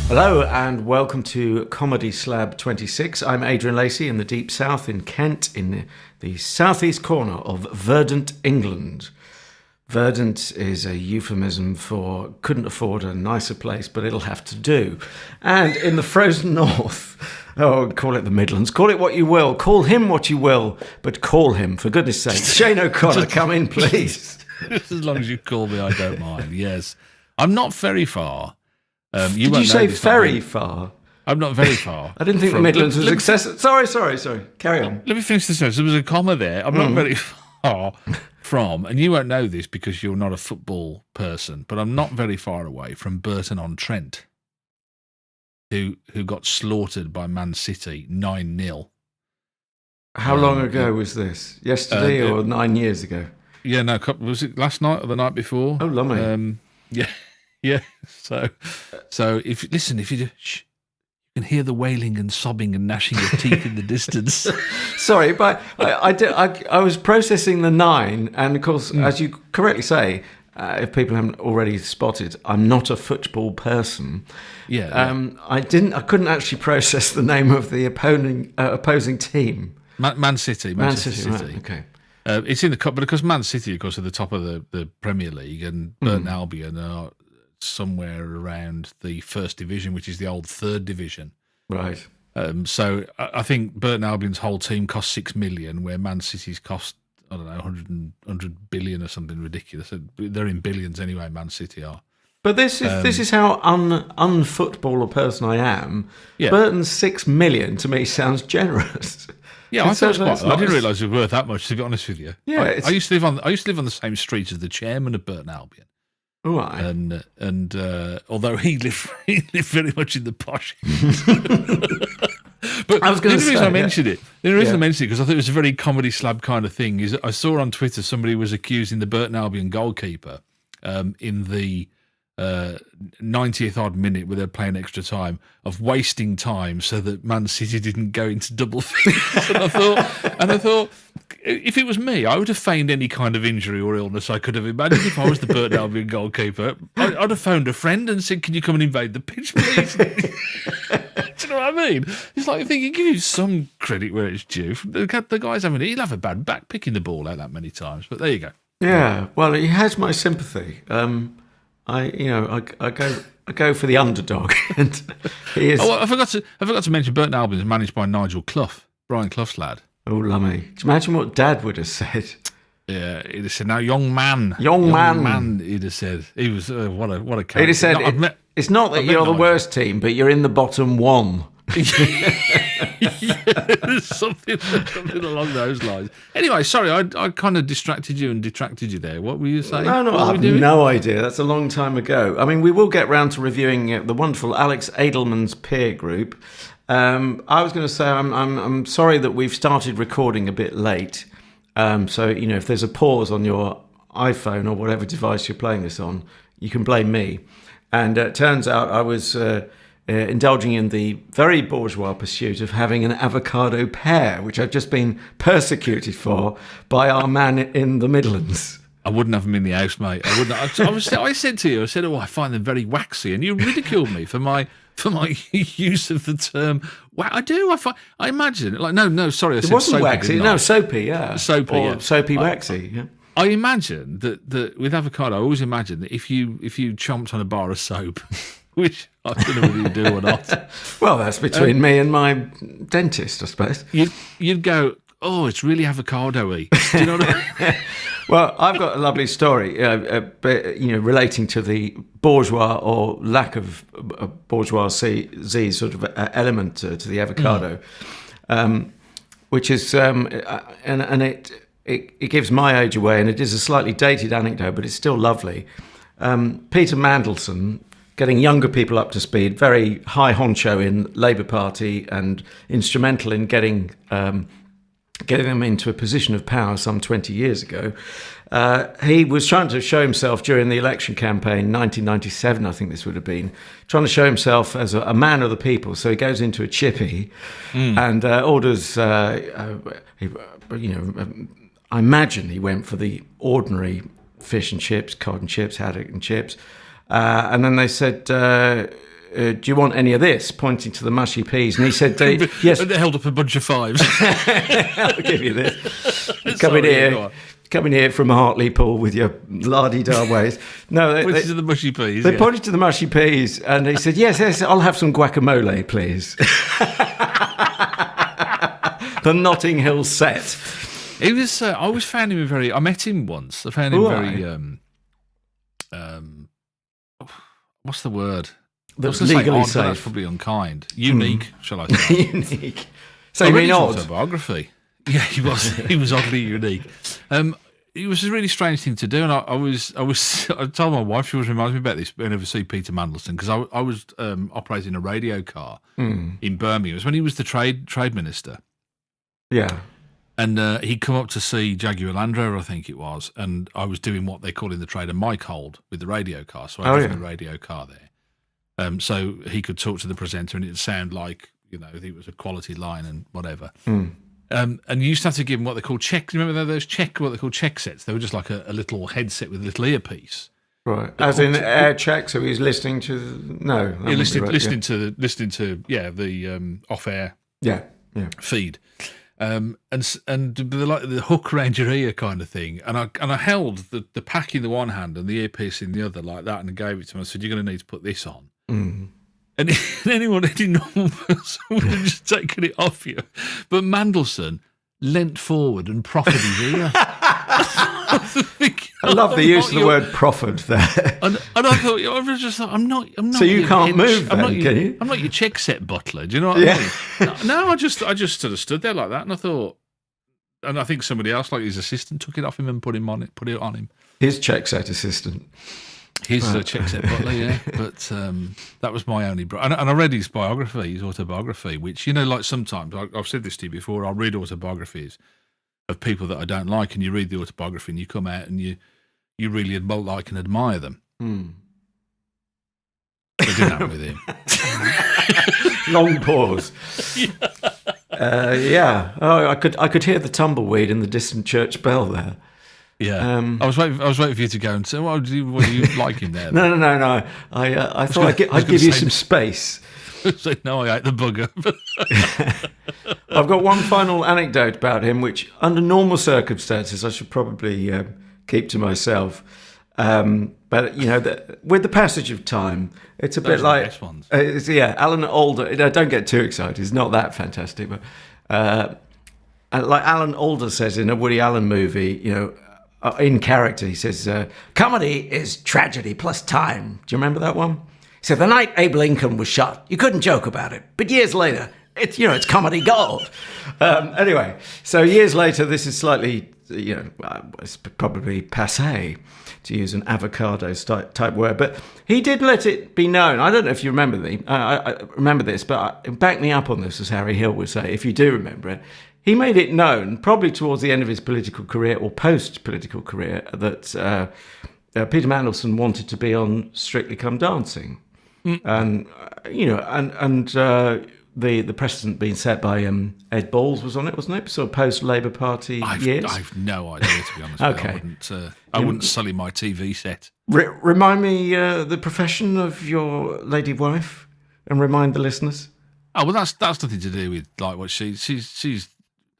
Hello and welcome to Comedy Slab 26. I'm Adrian Lacey in the Deep South in Kent, in the southeast corner of verdant England. Verdant is a euphemism for couldn't afford a nicer place, but it'll have to do. And in the frozen north, call it the Midlands, call it what you will, call him what you will, but call him, for goodness sake. Shane O'Connor, come in, please. As long as you call me, I don't mind, yes. I'm not very far. Did you say very far? I'm not very far. I didn't think the Midlands was accessible. Sorry. Carry on. Let me finish this sentence. There was a comma there. I'm not very far from, and you won't know this because you're not a football person, but I'm not very far away from Burton-on-Trent, who got slaughtered by Man City 9-0. How long ago was this? Yesterday or 9 years ago? Yeah, no, was it last night or the night before? Oh, lummy. Yeah. So if you you can hear the wailing and sobbing and gnashing of teeth in the distance. Sorry, but I was processing the 9, and of course, as you correctly say, if people haven't already spotted, I'm not a football person. Yeah. I couldn't actually process the name of the opposing team. Man City. Manchester City. Right, okay. It's in the cup, but because Man City, of course, are the top of the Premier League, and Burton Albion are somewhere around the first division, which is the old third division. Right. So I think Burton Albion's whole team cost 6 million, where Man City's cost, I don't know, 100 billion or something ridiculous. They're in billions anyway, Man City are. But this is how unfootball a person I am. Yeah. Burton's 6 million to me sounds generous. Yeah, I thought it was quite. I didn't realise it was worth that much, to be honest with you. Yeah, I used to live on the same street as the chairman of Burton Albion. Right. And although he lived very much in the posh. But I was going to say, the reason I mentioned it because I thought it was a very comedy slab kind of thing. Is I saw on Twitter somebody was accusing the Burton Albion goalkeeper in the 90th odd minute where they're playing extra time of wasting time so that Man City didn't go into double figures. and I thought, if it was me, I would have feigned any kind of injury or illness I could have imagined. If I was the Burton Albion goalkeeper, I'd have phoned a friend and said, "Can you come and invade the pitch, please?" Do you know what I mean? It's like thinking, give you some credit where it's due. The guy's he'll have a bad back picking the ball out that many times. But there you go. Yeah. Well, he has my sympathy. I go for the underdog, and he is. Oh, I forgot to mention Burton Albion is managed by Nigel Clough, Brian Clough's lad. Oh, lummy! Do you imagine what Dad would have said? Yeah, he'd have said, "Now, young man." He'd have said, "He was what a character." He'd have said, "It's not that you're the worst team, but you're in the bottom one." something along those lines. Anyway, sorry, I kind of distracted you and detracted you there. What were you saying? No, I have no idea. That's a long time ago. I mean, we will get round to reviewing the wonderful Alex Edelman's peer group. I was going to say I'm sorry that we've started recording a bit late. So if there's a pause on your iPhone or whatever device you're playing this on, you can blame me. And it turns out I was indulging in the very bourgeois pursuit of having an avocado pear, which I've just been persecuted for by our man in the Midlands. I wouldn't have them in the house, mate. I wouldn't. I said to you, I find them very waxy, and you ridiculed me for my use of the term. Well, I do. I imagine sorry, I said wasn't soapy, waxy. No, soapy. Yeah, soapy. Or soapy waxy. Yeah. I imagine that with avocado, I always imagine that if you chomped on a bar of soap, which I don't know whether you do or not. Well, that's between me and my dentist, I suppose. You'd go, oh, it's really avocado-y. Do you know what I mean? Well, I've got a lovely story, relating to the bourgeois or lack of bourgeoisie sort of element to the avocado, which is, and it gives my age away, and it is a slightly dated anecdote, but it's still lovely. Peter Mandelson, getting younger people up to speed, very high honcho in Labour Party and instrumental in getting them into a position of power some 20 years ago. He was trying to show himself during the election campaign, 1997, I think this would have been, trying to show himself as a man of the people. So he goes into a chippy and orders, I imagine he went for the ordinary fish and chips, cod and chips, haddock and chips. And then they said, do you want any of this? Pointing to the mushy peas. And he said, yes. They held up a bunch of fives. I'll give you this. Come in here from Hartlepool with your la-di-da ways. No, they pointed to the mushy peas. They pointed to the mushy peas, and he said, yes, I'll have some guacamole, please. The Notting Hill set. He was. I always found him very. I met him once. I found him very. What's the word? That's legally safe. That's probably unkind. Unique, shall I say? Unique. So you mean odd? Autobiography. Yeah, he was. He was oddly unique. It was a really strange thing to do, and I told my wife, she always reminds me about this whenever I see Peter Mandelson, because I was operating a radio car in Birmingham. It was when he was the trade minister. Yeah. And he'd come up to see Jaguar Land Rover, I think it was, and I was doing what they call in the trade a mic hold with the radio car. So I was in the radio car there. So he could talk to the presenter and it'd sound like, it was a quality line and whatever. And you used to have to give him what they call check. Remember those what they call check sets? They were just like a little headset with a little earpiece. Right. As in air check, so he's listening to... No. Yeah, listening to the off-air feed. And the hook around your ear kind of thing, and I held the pack in the one hand and the earpiece in the other like that, and I gave it to him. I said, "You're going to need to put this on." And any normal person would have just taken it off you, but Mandelson leant forward and proffered his ear. I love the use of the word proffered there. And I thought, I was just like, I'm not. So you can't move then, can you? I'm not your check set butler. Do you know what I mean? No, I just sort of stood there like that, and I thought, and I think somebody else, like his assistant, took it off him and put it on him. His check set assistant. His check set butler, yeah. But that was my only. And I read his biography, his autobiography, which, like sometimes, I've said this to you before, I'll read autobiographies of people that I don't like, and you read the autobiography and you come out and you really like and admire them. It didn't happen with him. Long pause. Yeah. Oh, I could hear the tumbleweed in the distant church bell there. Yeah. I was waiting for you to go and say, what do you like him there? No. I thought I'd give you some space. So, no, I ate the bugger. I've got one final anecdote about him, which under normal circumstances I should probably keep to myself. But, with the passage of time, it's a bit like... Alan Alda... don't get too excited. It's not that fantastic. But like Alan Alda says in a Woody Allen movie, in character, he says, comedy is tragedy plus time. Do you remember that one? He said, the night Abe Lincoln was shot, you couldn't joke about it. But years later, it's comedy gold. Anyway, so years later, this is slightly, it's probably passé, to use an avocado type word. But he did let it be known. I don't know if you remember I remember this, but back me up on this, as Harry Hill would say, if you do remember it. He made it known, probably towards the end of his political career or post-political career, that Peter Mandelson wanted to be on Strictly Come Dancing. And the precedent being set by Ed Balls was on it, wasn't it? Sort of post-Labour Party years. I've no idea, to be honest. Okay. I wouldn't sully my TV set. Remind me the profession of your lady wife, and remind the listeners. Oh well, that's nothing to do with like what she's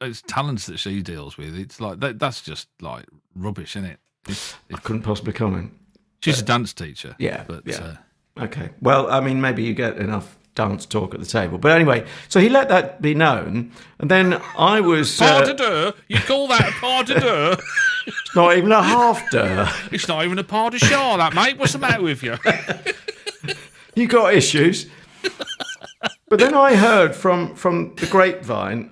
it's talents that she deals with. It's like that's just like rubbish, isn't it? I couldn't possibly comment. She's a dance teacher. Yeah, okay. Well, I mean, maybe you get enough dance talk at the table. But anyway, so he let that be known, and then I was... Pas de deux? You call that a pas de deux? It's not even a half deux. It's not even a pas de char, that, mate. What's the matter with you? You got issues. But then I heard from the grapevine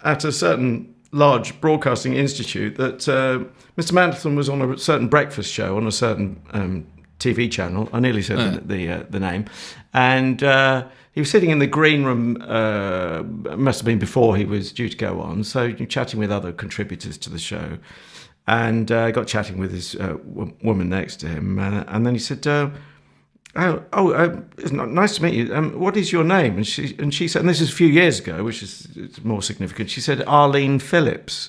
at a certain large broadcasting institute that Mr. Mandelson was on a certain breakfast show on a certain TV channel. I nearly said the name. And he was sitting in the green room, must have been before he was due to go on, so chatting with other contributors to the show. And got chatting with his woman next to him. And then he said... it's nice to meet you. What is your name? And she said, and this is a few years ago, which is more significant. She said, Arlene Phillips.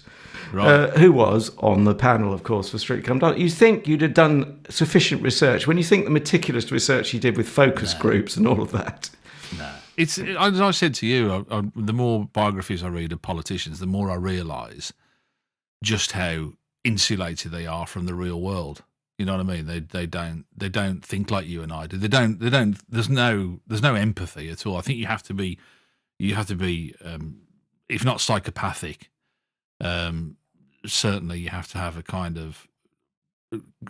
who was on the panel, of course, for Strictly Come Dancing. You think you'd have done sufficient research when you think the meticulous research he did with focus groups and all of that. No. It's, as I said to you, the more biographies I read of politicians, the more I realise just how insulated they are from the real world. You know what I mean? They don't think like you and I do. They don't. There's no empathy at all. I think you have to be, if not psychopathic, certainly you have to have a kind of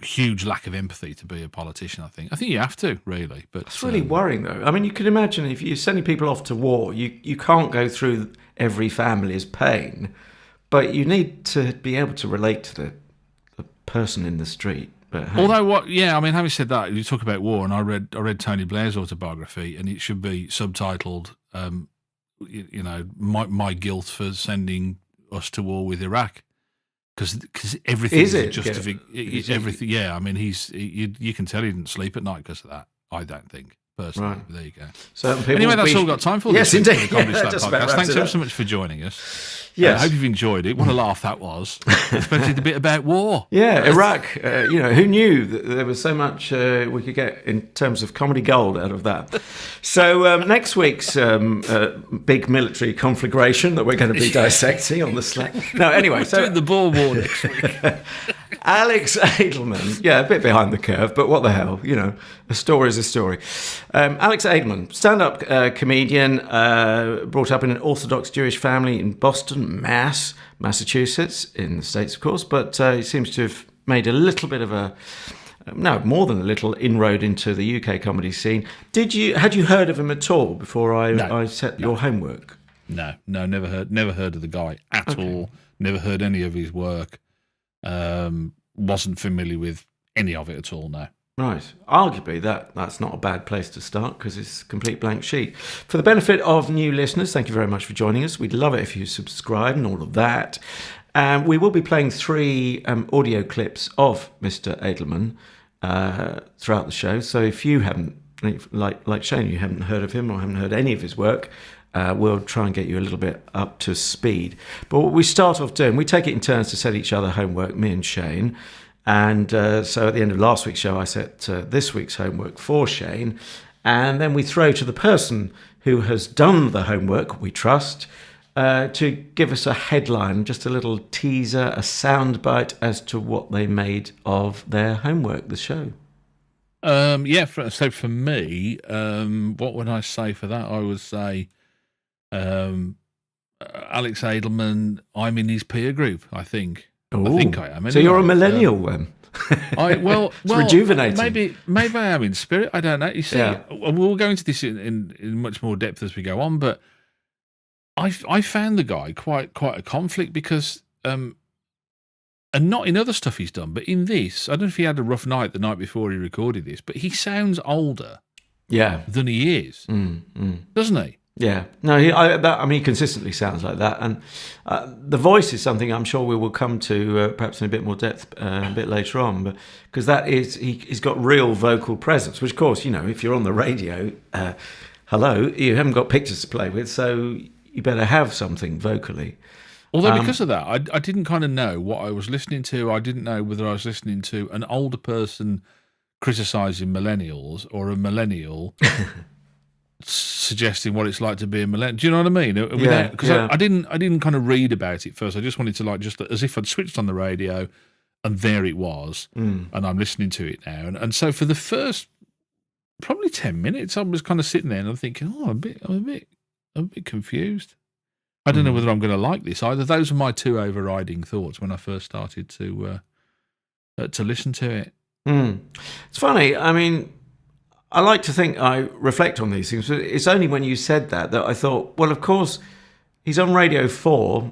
huge lack of empathy to be a politician. I think you have to, really. But it's really worrying, though. I mean, you can imagine if you're sending people off to war, you can't go through every family's pain, but you need to be able to relate to the person in the street. But hey. Although, having said that, you talk about war, and I read Tony Blair's autobiography, and it should be subtitled, my guilt for sending us to war with Iraq, because everything is everything. Yeah, I mean, you can tell he didn't sleep at night because of that. I don't think. Personally, right. But there you go. Anyway, that's all we've got time for. Yes, this indeed. For the Comedy Slab podcast. Thanks ever so much for joining us. Yes. I hope you've enjoyed it. What a laugh that was, especially the bit about war. Yeah, Iraq. Who knew that there was so much we could get in terms of comedy gold out of that? So next week's big military conflagration that we're going to be dissecting on the Slab. No, anyway, we're doing the Boer War next week. Alex Edelman, a bit behind the curve, but what the hell, a story is a story. Alex Edelman, stand-up comedian, brought up in an Orthodox Jewish family in Boston, Massachusetts, in the States, of course, but he seems to have made a little bit of more than a little inroad into the UK comedy scene. Had you heard of him at all before I set your homework? No, never heard of the guy at all. Never heard any of his work. Wasn't familiar with any of it at all, no. Right. Arguably, that's not a bad place to start because it's a complete blank sheet. For the benefit of new listeners, thank you very much for joining us. We'd love it if you subscribe and all of that. We will be playing 3 audio clips of Mr. Edelman throughout the show. So if you haven't, like Shane, you haven't heard of him or haven't heard any of his work, we'll try and get you a little bit up to speed. But what we start off doing, we take it in turns to set each other homework, me and Shane. And so at the end of last week's show, I set this week's homework for Shane. And then we throw to the person who has done the homework, we trust, to give us a headline, just a little teaser, a soundbite as to what they made of their homework, the show. So for me, what would I say for that? I would say Alex Edelman, I'm in his peer group, I think. Ooh. I think I am. Anyway. So you're a millennial then? It's rejuvenating. Maybe I am in spirit. I don't know. You see, we'll go into this in much more depth as we go on, but I found the guy quite a conflict because, and not in other stuff he's done, but in this, I don't know if he had a rough night the night before he recorded this, but he sounds older than he is, doesn't he? Yeah, no, he consistently sounds like that, and the voice is something I'm sure we will come to perhaps in a bit more depth a bit later on, but because he's got real vocal presence, which of course, if you're on the radio, you haven't got pictures to play with, so you better have something vocally. Although because of that, I didn't kind of know what I was listening to. I didn't know whether I was listening to an older person criticising millennials or a millennial suggesting what it's like to be a millennial. Do you know what I mean? Because I didn't kind of read about it first. I just wanted to just as if I'd switched on the radio, and there it was, and I'm listening to it now. And so for the first probably 10 minutes, I was kind of sitting there and I'm thinking, I'm a bit confused. I don't know whether I'm going to like this either. Those are my 2 overriding thoughts when I first started to listen to it. It's funny. I mean, I like to think I reflect on these things, but it's only when you said that I thought, well, of course, he's on Radio 4,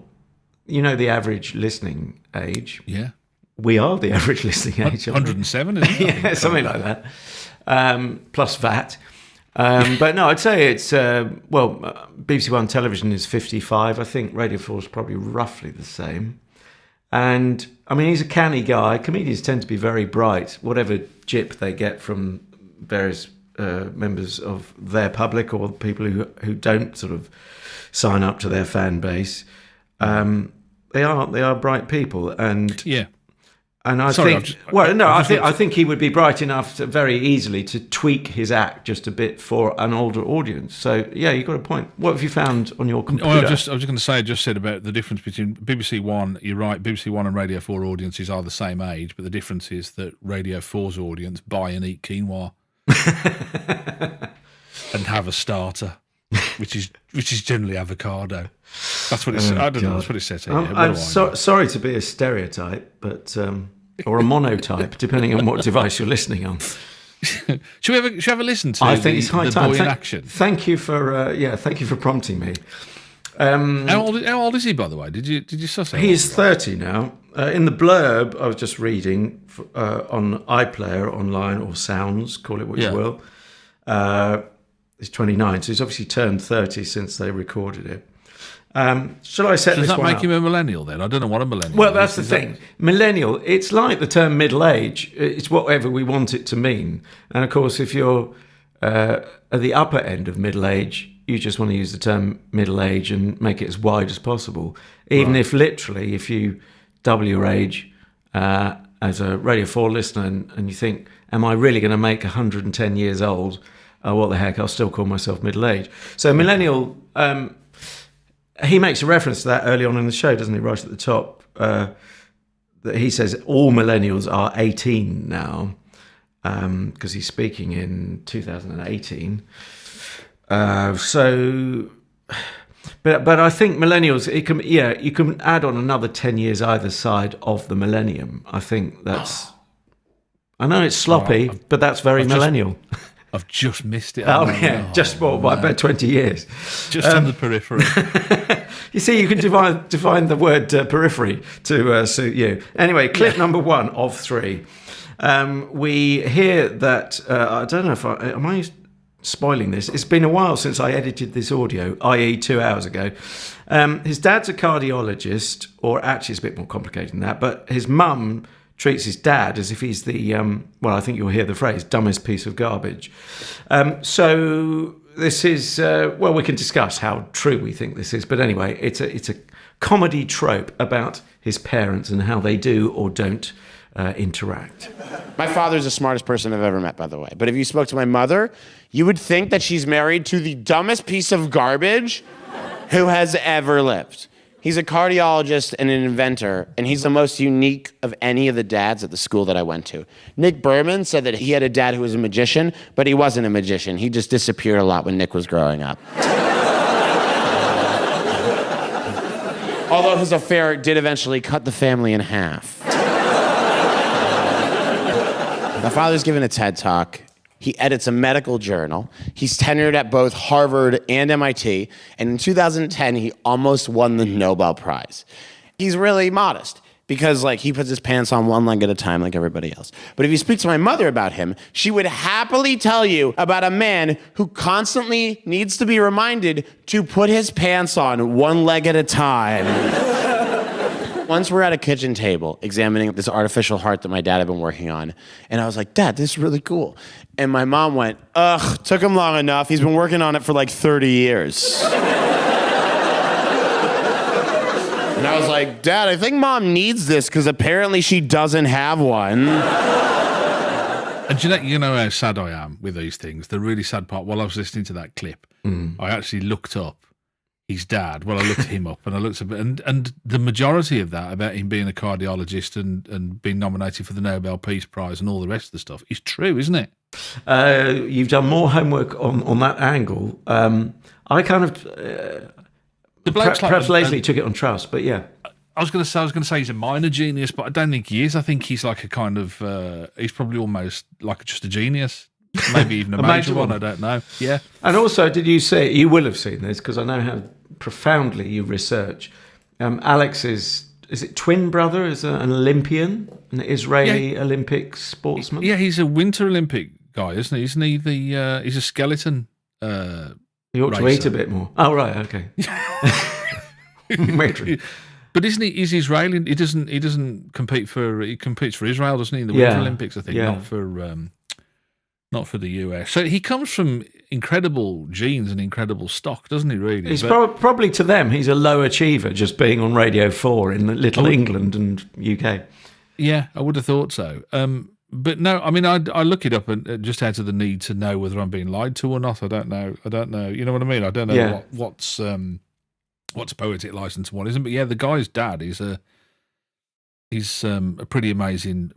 the average listening age. Yeah. We are the average listening age. 107, isn't it? Yeah, something like that. Plus VAT. But no, I'd say it's, BBC One television is 55. I think Radio 4 is probably roughly the same. And, I mean, he's a canny guy. Comedians tend to be very bright, whatever jip they get from various members of their public or people who don't sort of sign up to their fan base. They are bright people, and Yeah. And I think he would be bright enough to very easily to tweak his act just a bit for an older audience. So yeah, you got a point. What have you found on your computer? I was just going to say, I just said about the difference between BBC One. You're right, BBC One and Radio 4 audiences are the same age, but the difference is that Radio 4's audience buy and eat quinoa and have a starter, which is generally avocado. That's what it's. I don't know. That's what it says here. I'm sorry to be a stereotype, but or a monotype, depending on what device you're listening on. Should we have a listen to? I think it's high time. Boy in action. Thank you for prompting me. How old is he, by the way? Did you suss out? He is 30 now. In the blurb I was just reading on iPlayer online, or Sounds, call it what you will. He's 29, so he's obviously turned 30 since they recorded it. Shall I set this one up? Does that make him a millennial then? I don't know what a millennial is. Well, that's the thing. Millennial, it's like the term middle age. It's whatever we want it to mean. And of course, if you're at the upper end of middle age, you just want to use the term middle age and make it as wide as possible. Even if literally, if you double your age as a Radio 4 listener and you think, am I really going to make 110 years old? What the heck, I'll still call myself middle age. So millennial... he makes a reference to that early on in the show, doesn't he? Right at the top, that he says all millennials are 18 now, because he's speaking in 2018. But I think millennials, you can add on another 10 years either side of the millennium. I think that's. I know it's sloppy, but that's very millennial. I've just missed it. Just by about 20 years. Just on the periphery. You see, you can define the word periphery to suit you. Anyway, clip number 1 of 3. We hear that, I don't know if am I spoiling this? It's been a while since I edited this audio, i.e. 2 hours ago. His dad's a cardiologist, or actually it's a bit more complicated than that, but his mum treats his dad as if he's the, I think you'll hear the phrase, dumbest piece of garbage. So this is, we can discuss how true we think this is. But anyway, it's a comedy trope about his parents and how they do or don't interact. My father's the smartest person I've ever met, by the way. But if you spoke to my mother, you would think that she's married to the dumbest piece of garbage who has ever lived. He's a cardiologist and an inventor, and he's the most unique of any of the dads at the school that I went to. Nick Berman said that he had a dad who was a magician, but he wasn't a magician. He just disappeared a lot when Nick was growing up. Although his affair did eventually cut the family in half. My father's given a TED Talk. He edits a medical journal. He's tenured at both Harvard and MIT. And in 2010, he almost won the Nobel Prize. He's really modest because, he puts his pants on one leg at a time like everybody else. But if you speak to my mother about him, she would happily tell you about a man who constantly needs to be reminded to put his pants on one leg at a time. Once we're at a kitchen table examining this artificial heart that my dad had been working on. And I was like, Dad, this is really cool. And my mom went, ugh, took him long enough. He's been working on it for 30 years. And I was like, Dad, I think Mom needs this because apparently she doesn't have one. And you know how sad I am with these things? The really sad part, while I was listening to that clip, I actually looked up his dad. Well, I looked him up and I looked up, and the majority of that about him being a cardiologist and being nominated for the Nobel Peace Prize and all the rest of the stuff is true, isn't it? You've done more homework on that angle. I kind of perhaps lazily took it on trust, but yeah. I was going to say he's a minor genius, but I don't think he is. I think he's like a kind of he's probably almost like just a genius. Maybe even a major one, I don't know. Yeah. And also, did you say, you will have seen this, because I know how profoundly you research. Alex's, is it twin brother, is an Olympian, an Israeli Olympic sportsman? Yeah, he's a Winter Olympic guy, isn't he? Isn't he he's a skeleton He ought to eat a bit more. Oh, right, okay. But isn't he? He's Israeli. He doesn't compete for. He competes for Israel, doesn't he? In the Winter Olympics, I think, not for the US. So he comes from incredible genes and incredible stock, doesn't he? Really, He's probably to them, he's a low achiever, just being on Radio 4 in Little England and UK. Yeah, I would have thought so. But no, I mean, I look it up and just out of the need to know whether I'm being lied to or not. I don't know. You know what I mean? I don't know what's poetic license and what isn't. But yeah, the guy's dad is a pretty amazing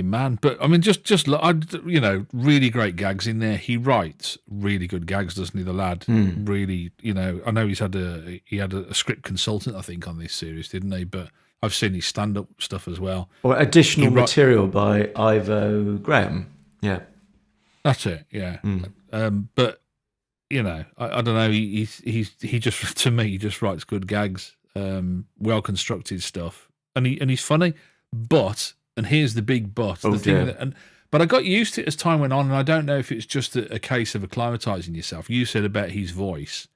man. But I mean, just really great gags in there. He writes really good gags, doesn't he? The lad really, I know he had a script consultant, I think, on this series, didn't he? But I've seen his stand-up stuff as well. Or additional material by Ivo Graham. Yeah. That's it, yeah. But, I don't know. He just, to me, he just writes good gags, well-constructed stuff. And he's funny. But, and here's the big but. But I got used to it as time went on, and I don't know if it's just a case of acclimatizing yourself. You said about his voice.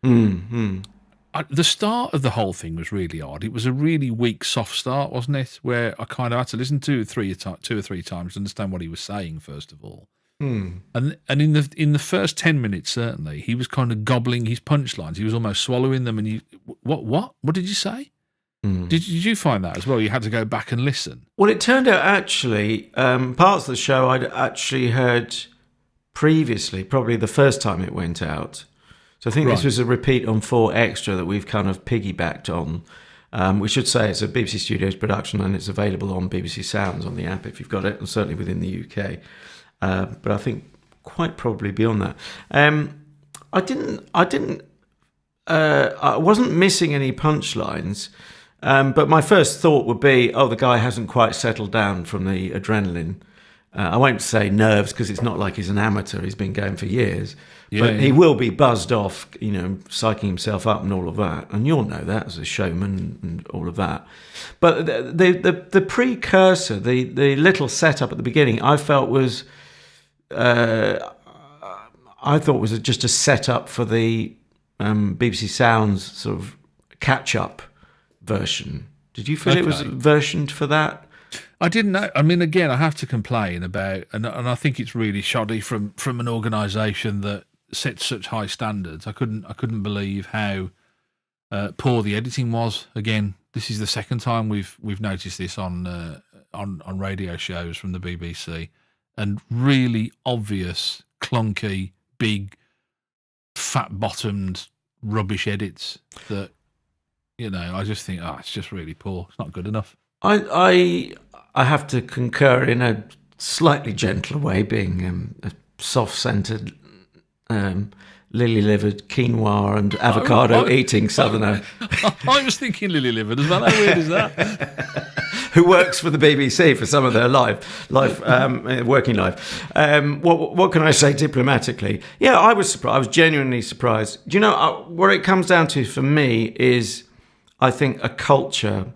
The start of the whole thing was really odd. It was a really weak, soft start, wasn't it? Where I kind of had to listen to two or three times to understand what he was saying, first of all. And in the first 10 minutes, certainly, he was kind of gobbling his punchlines. He was almost swallowing them. And what did you say? Did you find that as well? You had to go back and listen. Well, it turned out actually parts of the show I'd actually heard previously, probably the first time it went out. So I think this was a repeat on 4 Extra that we've kind of piggybacked on. We should say it's a BBC Studios production and it's available on BBC Sounds on the app if you've got it, and certainly within the UK. But I think quite probably beyond that. I wasn't missing any punchlines, but my first thought would be, the guy hasn't quite settled down from the adrenaline. I won't say nerves because it's not like he's an amateur. He's been going for years. But he will be buzzed off, psyching himself up and all of that. And you'll know that as a showman and all of that. But the precursor, the little setup at the beginning, I felt was, just a setup for the BBC Sounds sort of catch-up version. Did you feel it was versioned for that? I didn't know. I mean, again, I have to complain about, and I think it's really shoddy from an organisation that sets such high standards. I couldn't believe how poor the editing was. Again, this is the second time we've noticed this on radio shows from the BBC, and really obvious, clunky, big, fat-bottomed, rubbish edits that I just think, it's just really poor. It's not good enough. I have to concur in a slightly gentler way, being a soft-scented, lily-livered quinoa and avocado eating southerner. I was thinking lily-livered as well. How weird is that? Who works for the BBC for some of their working life. What can I say diplomatically? Yeah, I was surprised. I was genuinely surprised. Do you know what it comes down to for me is, I think, a culture.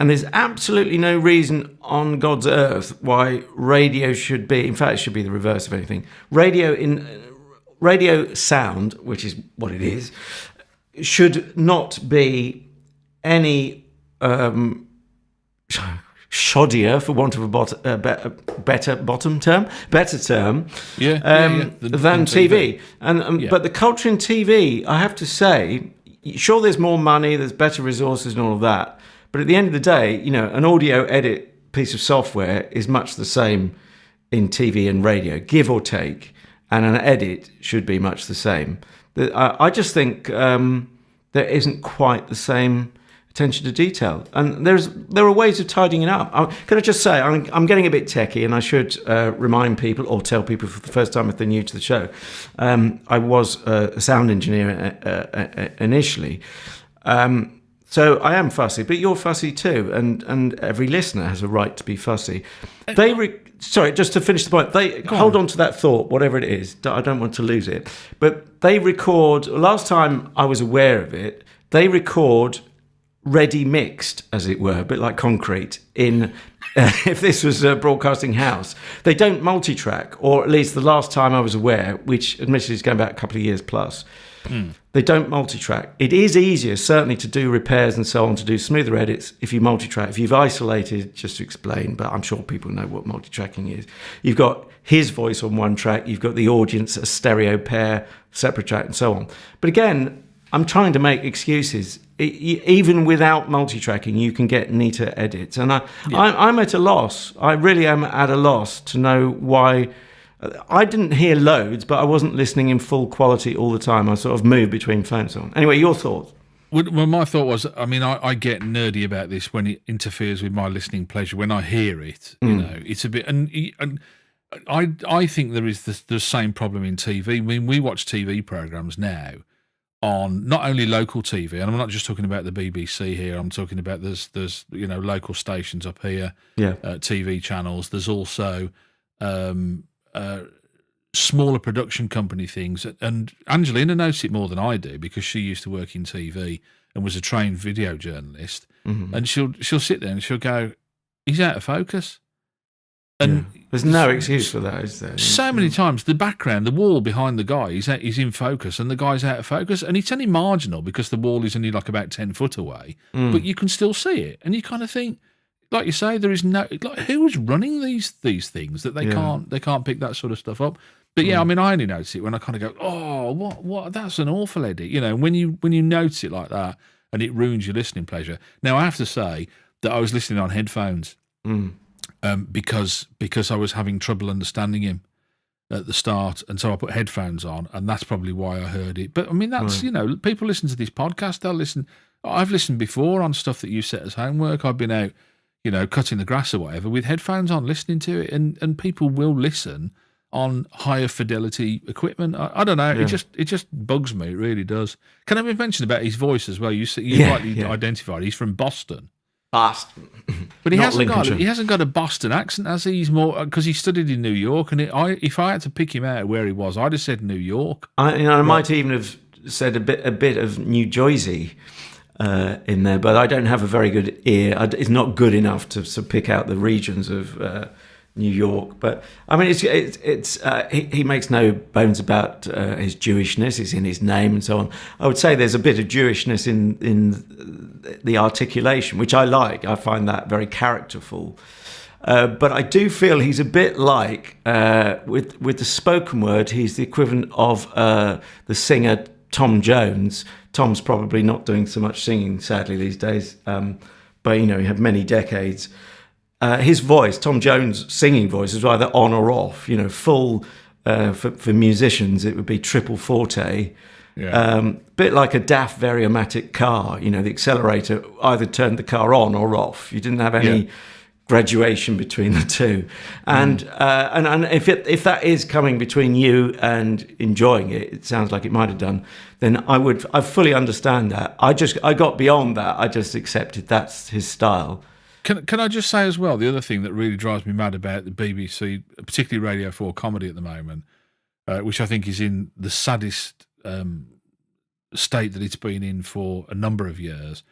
And there's absolutely no reason on God's earth why radio should be, in fact, it should be the reverse of anything. Radio sound, which is what it is, should not be any shoddier, for want of a better term, than TV. But the culture in TV, I have to say, sure, there's more money, there's better resources and all of that. But at the end of the day, an audio edit piece of software is much the same in TV and radio, give or take, and an edit should be much the same. I just think there isn't quite the same attention to detail, and there are ways of tidying it up. Can I just say, I'm getting a bit techie, and I should remind people or tell people for the first time if they're new to the show. I was a sound engineer initially. So I am fussy, but you're fussy too, and every listener has a right to be fussy. Sorry, just to finish the point, hold on to that thought, whatever it is. I don't want to lose it. But they record, last time I was aware of it, they record ready mixed, as it were, a bit like concrete, in if this was a broadcasting house. They don't multi-track, or at least the last time I was aware, which admittedly is going back a couple of years plus. They don't multi-track. It is easier, certainly, to do repairs and so on, to do smoother edits if you multi-track. If you've isolated, just to explain, but I'm sure people know what multi-tracking is. You've got his voice on one track, you've got the audience, a stereo pair, separate track, and so on. But again, I'm trying to make excuses. Even without multi-tracking, you can get neater edits. And I'm at a loss. I really am at a loss to know why. I didn't hear loads, but I wasn't listening in full quality all the time. I sort of moved between phones on. Anyway, your thoughts? Well, my thought was, I mean, I get nerdy about this when it interferes with my listening pleasure. When I hear it, you know, it's a bit, and I think there is the same problem in TV. I mean, we watch TV programs now on not only local TV, and I'm not just talking about the BBC here. I'm talking about there's local stations up here, TV channels. There's also smaller production company things, and Angelina knows it more than I do because she used to work in TV and was a trained video journalist. And she'll sit there and she'll go, "He's out of focus." And there's no excuse for that, is there? So many times the background, the wall behind the guy is in focus and the guy's out of focus, and it's only marginal because the wall is only like about 10 foot away, but you can still see it, and you kind of think, like you say, there is no, like, who's running these things that they can't pick that sort of stuff up. But I mean, I only notice it when I kind of go, oh, what? That's an awful edit, when you notice it like that, and it ruins your listening pleasure. Now I have to say that I was listening on headphones because I was having trouble understanding him at the start, and so I put headphones on, and that's probably why I heard it. But I mean, that's people listen to this podcast. They'll listen. I've listened before on stuff that you set as homework. I've been out, cutting the grass or whatever with headphones on, listening to it, and people will listen on higher fidelity equipment. I don't know. Yeah. It just bugs me. It really does. Can I mention about his voice as well? You rightly identified. He's from Boston. Boston, but he hasn't got a Boston accent, has he? He's more because he studied in New York. And if I had to pick him out where he was, I'd have said New York. I might even have said a bit of New Jersey in there, but I don't have a very good ear. It's not good enough to pick out the regions of New York. But I mean, he makes no bones about his Jewishness. It's in his name and so on. I would say there's a bit of Jewishness in the articulation, which I like. I find that very characterful. But I do feel he's a bit like with the spoken word. He's the equivalent of the singer Tom Jones. Tom's probably not doing so much singing, sadly, these days. But he had many decades. His voice, Tom Jones' singing voice, is either on or off. Full for musicians, it would be triple forte. Yeah. Bit like a daft variomatic car. The accelerator either turned the car on or off. You didn't have any graduation between the two. And if that is coming between you and enjoying it, it sounds like it might have done, then I fully understand that. I got beyond that. I just accepted that's his style. Can I just say as well, the other thing that really drives me mad about the BBC, particularly Radio 4 comedy at the moment, which I think is in the saddest state that it's been in for a number of years,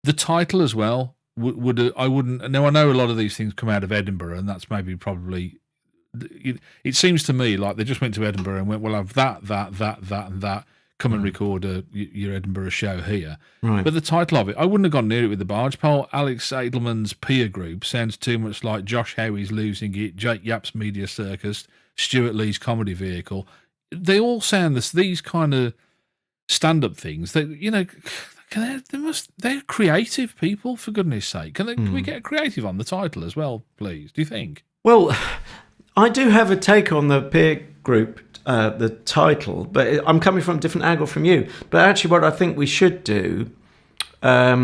the title as well, I wouldn't. Now, I know a lot of these things come out of Edinburgh, and that's maybe probably, it seems to me like they just went to Edinburgh and went, we'll have that, and that. Come and record your Edinburgh show here. Right. But the title of it, I wouldn't have gone near it with the barge pole. Alex Edelman's peer group sounds too much like Josh Howie's Losing It, Jake Yapp's Media Circus, Stuart Lee's Comedy Vehicle. They all sound these kind of stand-up things. They're creative people, for goodness sake. Can we get creative on the title as well, please? Do you think? Well, I do have a take on the peer group, the title, but I'm coming from a different angle from you. But actually, what I think we should do, let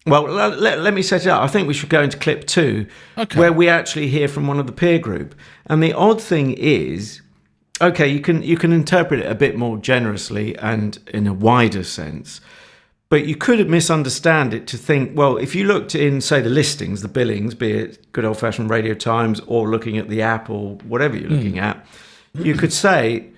me set it up. I think we should go into clip 2, where we actually hear from one of the peer group. And the odd thing is, you can interpret it a bit more generously and in a wider sense. But you could misunderstand it to think, well, if you looked in, say, the listings, the billings, be it good old-fashioned Radio Times or looking at the app or whatever you're looking at, you could say,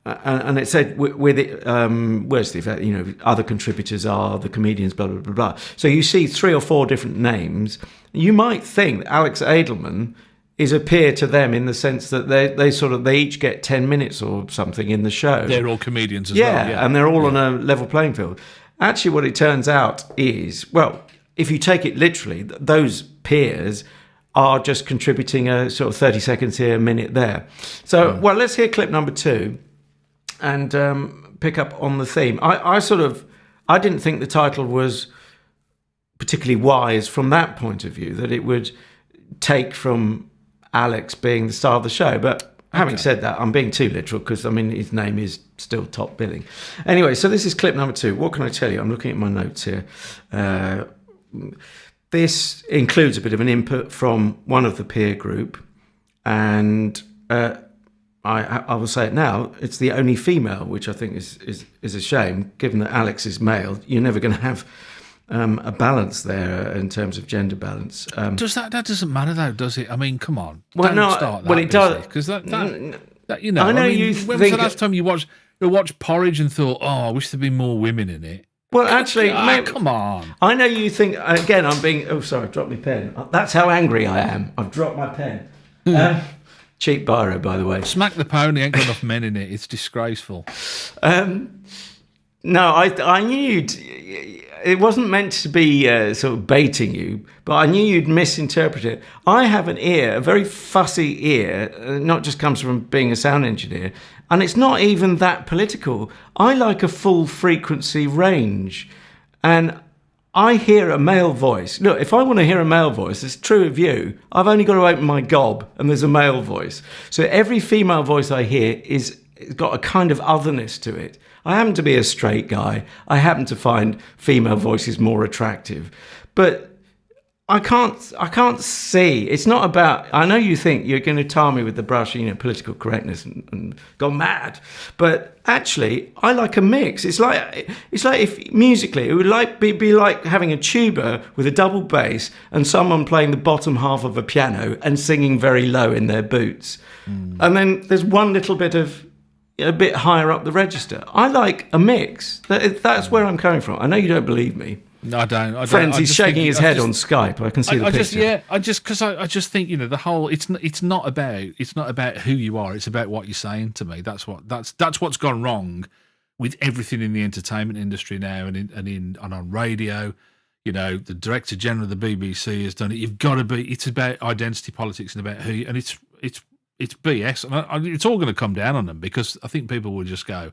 and it said, with it, where's the effect? Other contributors are the comedians, blah, blah, blah, blah. So you see 3 or 4 different names. You might think that Alex Edelman is a peer to them in the sense that they each get 10 minutes or something in the show. They're all comedians as well. Yeah, and they're all on a level playing field. Actually, what it turns out is, well, if you take it literally, those peers are just contributing a sort of 30 seconds here, a minute there. So, well, let's hear clip number 2 and pick up on the theme. I didn't think the title was particularly wise from that point of view, that it would take from Alex being the star of the show. But having said that, I'm being too literal because, I mean, his name is still top billing. Anyway, so this is clip number 2. What can I tell you? I'm looking at my notes here. This includes a bit of an input from one of the peer group, and I will say it now, it's the only female, which I think is a shame, given that Alex is male. You're never going to have a balance there in terms of gender balance. Does that doesn't matter though, does it? I mean, come on. Well, don't start that. Well, it does. Because that you know, I know when was the last time you watched Porridge and thought, oh, I wish there'd been more women in it? Well, actually, come on. I know you think, again, I'm being... Oh, sorry, I dropped my pen. That's how angry I am. I've dropped my pen. Cheap biro, by the way. Smack the pony, ain't got enough men in it. It's disgraceful. No, I knew it wasn't meant to be sort of baiting you, but I knew you'd misinterpret it. I have an ear, a very fussy ear, not just comes from being a sound engineer, and it's not even that political. I like a full frequency range, and I hear a male voice. Look, if I want to hear a male voice, it's true of you. I've only got to open my gob, and there's a male voice. So every female voice I hear is got a kind of otherness to it. I happen to be a straight guy. I happen to find female voices more attractive, but I can't see. It's not about. I know you think you're going to tar me with the brush, political correctness and go mad, but actually, I like a mix. It's like if musically, it would be like having a tuba with a double bass and someone playing the bottom half of a piano and singing very low in their boots, and then there's one little bit of a bit higher up the register. I like a mix. That's where I'm coming from. I know you don't believe me. No, I don't. Friends, he's shaking his head on Skype. I can see the picture. I just think the whole. It's not about who you are. It's about what you're saying to me. That's what's gone wrong with everything in the entertainment industry now, and on radio. The Director General of the BBC has done it. You've got to be. It's about identity politics and about who. And it's BS, and it's all going to come down on them because I think people will just go,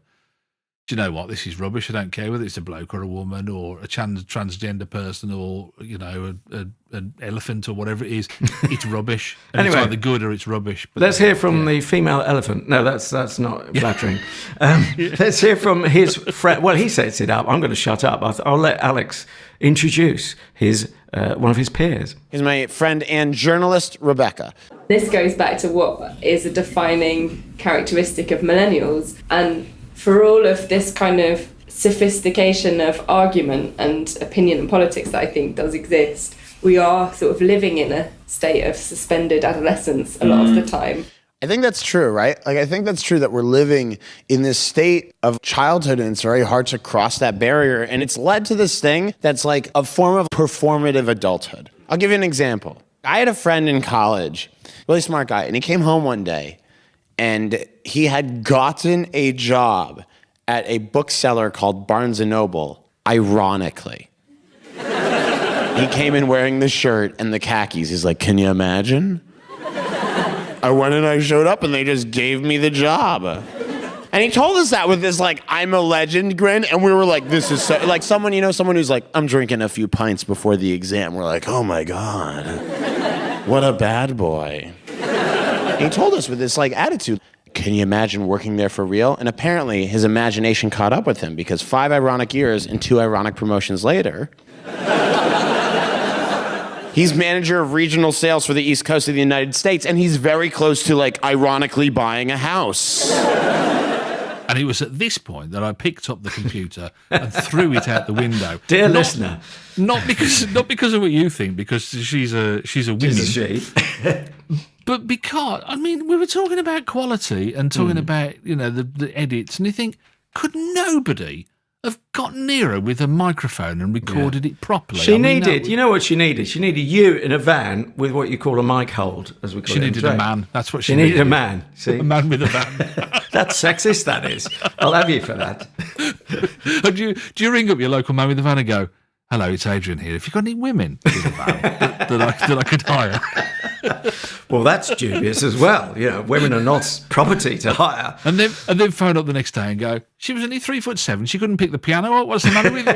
do you know what? This is rubbish. I don't care whether it's a bloke or a woman or a transgender person or an elephant or whatever it is. It's rubbish. And anyway, it's either good or it's rubbish. But let's hear from the female elephant. No, that's not flattering. Let's hear from his friend. Well, he sets it up. I'm going to shut up. I'll let Alex introduce his one of his peers. He's my friend and journalist, Rebecca. This goes back to what is a defining characteristic of millennials, and for all of this kind of sophistication of argument and opinion and politics that I think does exist, we are sort of living in a state of suspended adolescence a lot of the time. I think that's true, right? I think that's true that we're living in this state of childhood, and it's very hard to cross that barrier. And it's led to this thing that's like a form of performative adulthood. I'll give you an example. I had a friend in college, really smart guy, and he came home one day and he had gotten a job at a bookseller called Barnes & Noble, ironically. He came in wearing the shirt and the khakis. He's like, can you imagine? I went and I showed up and they just gave me the job. And he told us that with this I'm a legend grin, and we were like, this is so, someone who's like, I'm drinking a few pints before the exam. We're like, oh my God, what a bad boy. And he told us with this attitude, can you imagine working there for real? And apparently his imagination caught up with him because 5 ironic years and 2 ironic promotions later, he's manager of regional sales for the East Coast of the United States, and he's very close to ironically buying a house. And it was at this point that I picked up the computer and threw it out the window. Dear listener, not because of what you think, because she's a woman. But because we were talking about quality and talking about the edits, and you think, could nobody have got nearer with a microphone and recorded it properly. She needed, you know what she needed? She needed you in a van with what you call a mic hold, as we call it. She needed a man. That's what she needed. A man. See? A man with a van. That's sexist, that is. I'll have you for that. Do you ring up your local man with a van and go, "Hello, it's Adrian here. Have you got any women with a van that I could hire?" Well, that's dubious as well. You know, women are not property to hire. And then phone up the next day and go, "She was only 3'7". She couldn't pick the piano up. What's the matter with you?"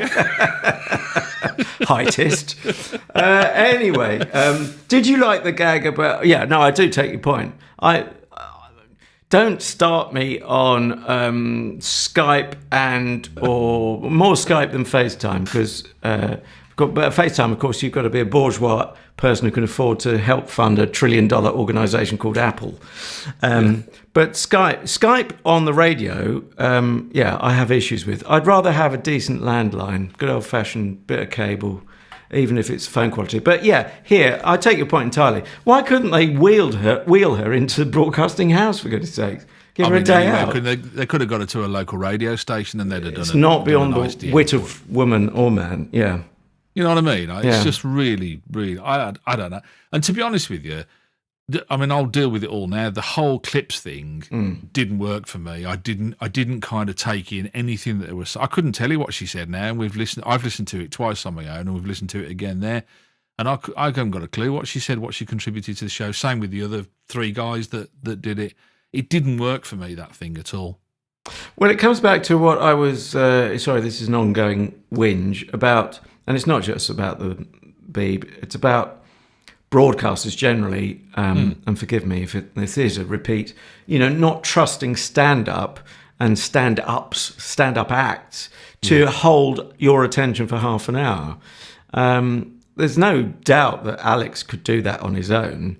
Heightist. Anyway, did you like the gag about? Yeah, no, I do take your point. Don't start me on Skype or more Skype than FaceTime, because but FaceTime, of course, you've got to be a bourgeois person who can afford to help fund a $1 trillion organisation called Apple. But Skype on the radio, I have issues with. I'd rather have a decent landline, good old-fashioned bit of cable, even if it's phone quality. But yeah, here, I take your point entirely. Why couldn't they wheel her into the broadcasting house, for goodness sakes? Give her a day out. They could have got her to a local radio station and they'd have done it. It's not beyond the wit of woman or man, yeah. You know what I mean? It's just really, really, I don't know. And to be honest with you, I mean, I'll deal with it all now. The whole clips thing didn't work for me. I didn't kind of take in anything that was. I couldn't tell you what she said now. And I've listened to it twice on my own, and we've listened to it again there. And I haven't got a clue what she said, what she contributed to the show. Same with the other three guys that did it. It didn't work for me, that thing at all. Well, it comes back to what I was. Sorry, this is an ongoing whinge about, and it's not just about the Beeb. It's about broadcasters generally, and forgive me if this is a repeat, not trusting stand-up and stand-up acts to hold your attention for half an hour. There's no doubt that Alex could do that on his own.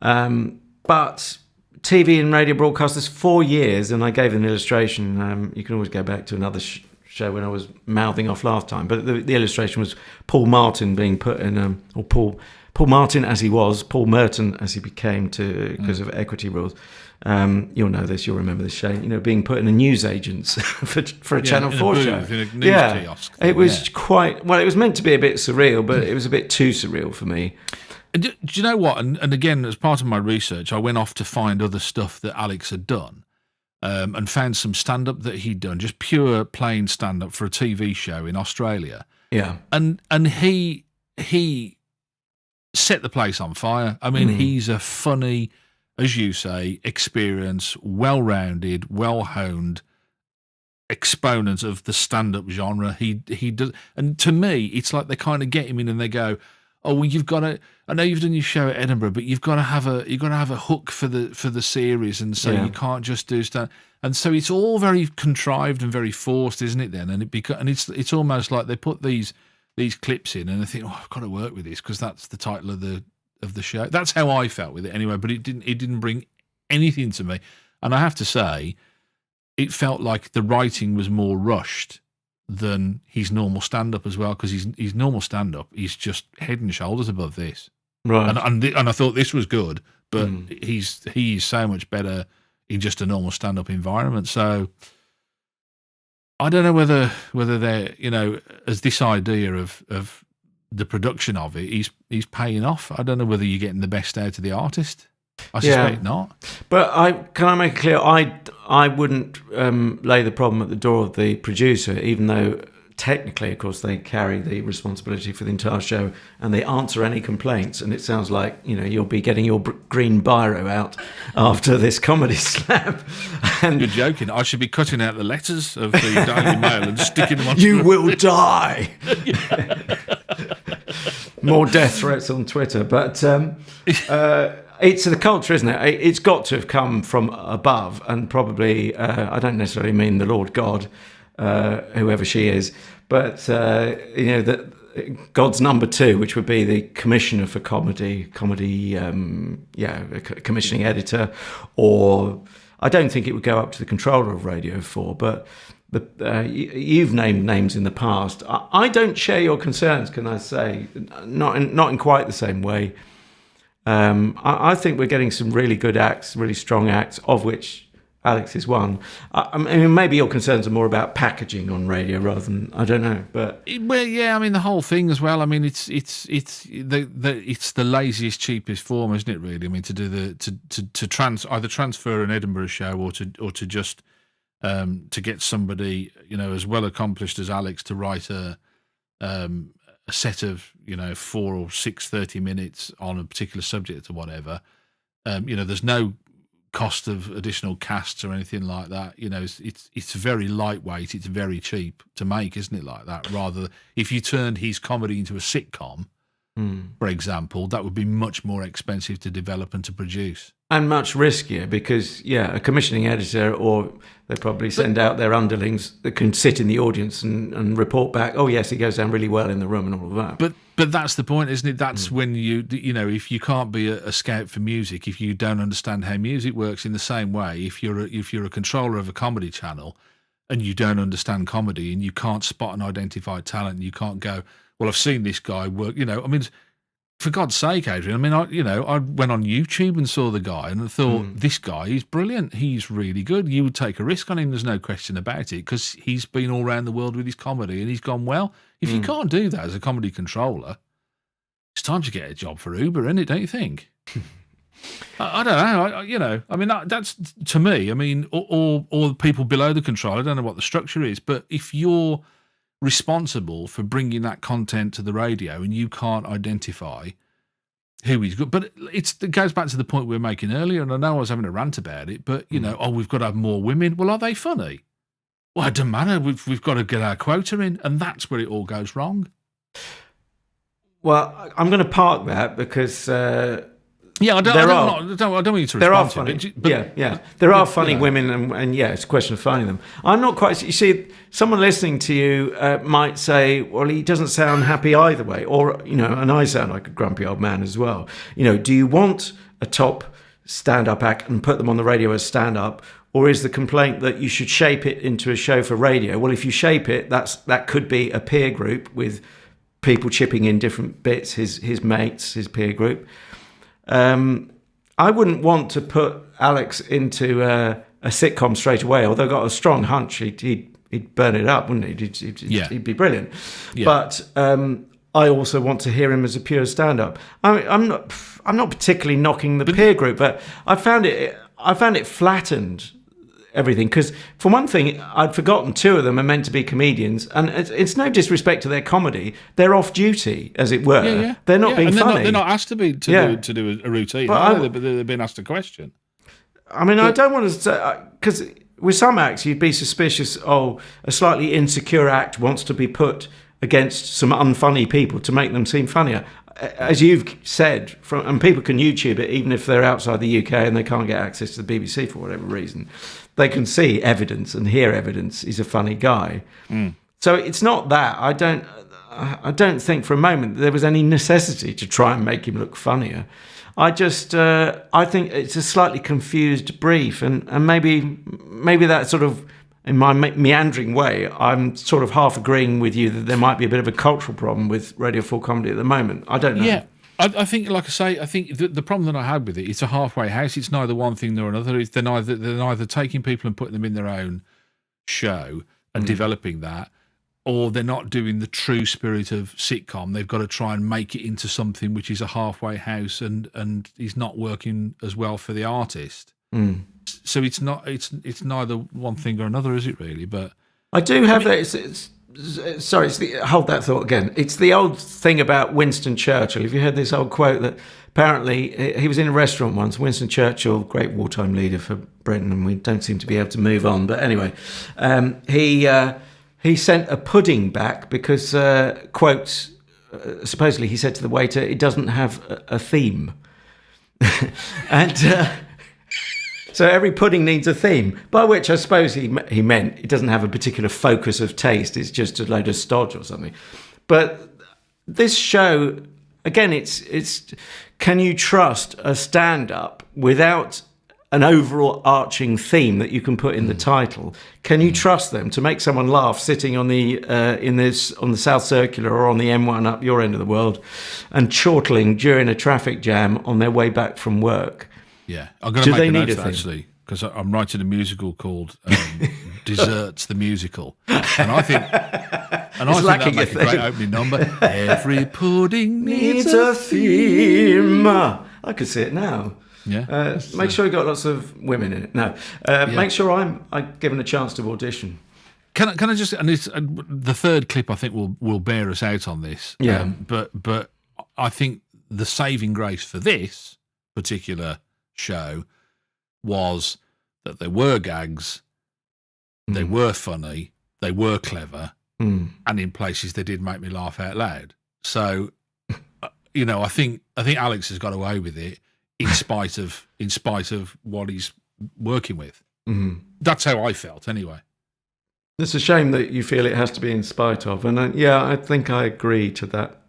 But TV and radio broadcasters, 4 years, and I gave an illustration. You can always go back to another show when I was mouthing off last time, but the illustration was Paul Martin being put in, or Paul Martin as he was, Paul Merton as he became because of equity rules. You'll know this, you'll remember this, Shane. Being put in a newsagent's for a Channel 4 show. In a news kiosk. It was quite, well, it was meant to be a bit surreal, but it was a bit too surreal for me. Do you know what? And again, as part of my research, I went off to find other stuff that Alex had done, and found some stand-up that he'd done, just pure plain stand-up for a TV show in Australia. Yeah. And he set the place on fire. I mean, he's a funny, as you say, experienced, well-rounded, well-honed exponent of the stand-up genre. He does, and to me, it's like they kind of get him in and they go, "Oh, well, you've got to. I know you've done your show at Edinburgh, but you've got to have a hook for the series, and so you can't just do stand." And so it's all very contrived and very forced, isn't it? Then, and it's almost like they put these clips in and they think, "Oh, I've got to work with this because that's the title of the show." That's how I felt with it anyway. But it didn't bring anything to me, and I have to say, it felt like the writing was more rushed than his normal stand-up as well, because his normal stand-up is just head and shoulders above this. Right. And I thought this was good, but he's so much better in just a normal stand-up environment. So I don't know whether they're, as this idea of the production of it, he's paying off. I don't know whether you're getting the best out of the artist. I suspect not. But can I make it clear? I wouldn't lay the problem at the door of the producer, even though technically, of course, they carry the responsibility for the entire show and they answer any complaints. And it sounds like you'll be getting your green biro out after this comedy slab. And you're joking. I should be cutting out the letters of the Daily Mail and sticking them on. You will die. More death threats on Twitter, but. It's the culture, isn't it? It's got to have come from above, and probably I don't necessarily mean the Lord God, whoever she is, but that God's number two, which would be the commissioner for comedy, commissioning editor, or I don't think it would go up to the controller of Radio 4, but you've named names in the past. I don't share your concerns, can I say? Not in quite the same way. I think we're getting some really good acts, really strong acts, of which Alex is one. I mean, maybe your concerns are more about packaging on radio rather than, I don't know, but well, yeah. I mean, the whole thing as well. I mean, it's the laziest, cheapest form, isn't it? Really. I mean, to do either transfer an Edinburgh show or to just to get somebody as well accomplished as Alex to write a set of 4 or 6 30 minutes on a particular subject or whatever. There's no cost of additional casts or anything like that. It's very lightweight. It's very cheap to make, isn't it? Like that. Rather, if you turned his comedy into a sitcom, for example, that would be much more expensive to develop and to produce. And much riskier because, a commissioning editor, or they probably send out their underlings that can sit in the audience and report back, oh, yes, it goes down really well in the room and all of that. But that's the point, isn't it? That's when if you can't be a scout for music, if you don't understand how music works in the same way, if you're a controller of a comedy channel and you don't understand comedy and you can't spot and identify talent, and you can't go, well, I've seen this guy work, I mean, for God's sake, Adrian, I mean, I went on YouTube and saw the guy and I thought, this guy is brilliant. He's really good. You would take a risk on him. There's no question about it, because he's been all around the world with his comedy and he's gone well. If you can't do that as a comedy controller, it's time to get a job for Uber, isn't it? Don't you think? I don't know. I mean, that's to me. I mean, or the people below the controller. I don't know what the structure is, but if you're responsible for bringing that content to the radio and you can't identify who is good, but it goes back to the point we were making earlier, and I know I was having a rant about it, but we've got to have more women. Well, are they funny? Well, it doesn't matter. We've got to get our quota in, and that's where it all goes wrong. Well, I'm going to park that because I don't want you to respond. There are funny, there are funny women, and it's a question of finding them. I'm not quite. You see, someone listening to you might say, "Well, he doesn't sound happy either way," or and I sound like a grumpy old man as well. Do you want a top stand-up act and put them on the radio as stand-up, or is the complaint that you should shape it into a show for radio? Well, if you shape it, that could be a peer group with people chipping in different bits, his mates, his peer group. I wouldn't want to put Alex into a sitcom straight away, although I got a strong hunch he'd burn it up, wouldn't he? He'd be brilliant. Yeah. But I also want to hear him as a pure stand-up. I mean, I'm not particularly knocking the peer group, but I found it flattened everything, because for one thing, I'd forgotten 2 of them are meant to be comedians, and it's no disrespect to their comedy. They're off duty, as it were. Yeah. They're not being funny. They're not asked to do a routine. They've been asked a question. I mean, I don't want to say, because with some acts you'd be suspicious. Oh, a slightly insecure act wants to be put against some unfunny people to make them seem funnier. As you've said, and people can YouTube it even if they're outside the UK and they can't get access to the BBC for whatever reason. They can see evidence and hear evidence. He's a funny guy. So it's not that. I don't think for a moment there was any necessity to try and make him look funnier. I think it's a slightly confused brief, and maybe that sort of, in my meandering way, I'm sort of half agreeing with you that there might be a bit of a cultural problem with Radio 4 comedy at the moment. I don't know. Yeah, I think, like I say, I think the problem that I had with it, it's a halfway house. It's neither one thing nor another. They're neither taking people and putting them in their own show and developing that, or they're not doing the true spirit of sitcom. They've got to try and make it into something which is a halfway house and is not working as well for the artist. So it's neither one thing or another, is it really? But I do have that. Hold that thought again. It's the old thing about Winston Churchill. Have you heard this old quote that apparently he was in a restaurant once? Winston Churchill, great wartime leader for Britain, and we don't seem to be able to move on. But anyway, he sent a pudding back because, quote, supposedly he said to the waiter, it doesn't have a theme. And so every pudding needs a theme, by which I suppose he meant it doesn't have a particular focus of taste. It's just a load of stodge or something. But this show, again, it's can you trust a stand-up without an overall arching theme that you can put in the title? Can you trust them to make someone laugh sitting on the on the South Circular or on the M1 up your end of the world and chortling during a traffic jam on their way back from work? Yeah, I'm going to make a note of that, actually. because I'm writing a musical called Desserts the Musical, and I think that'd make a great opening number. Every pudding needs a theme. I could see it now. Yeah. Make sure you got lots of women in it. No. Make sure I'm given a chance to audition. Can I just? And it's, the third clip I think will bear us out on this. Yeah. But I think the saving grace for this particular show was that there were gags, they were funny, they were clever, and in places they did make me laugh out loud. So, I think Alex has got away with it in spite of what he's working with. Mm-hmm. That's how I felt, anyway. It's a shame that you feel it has to be in spite of, and I think I agree to that.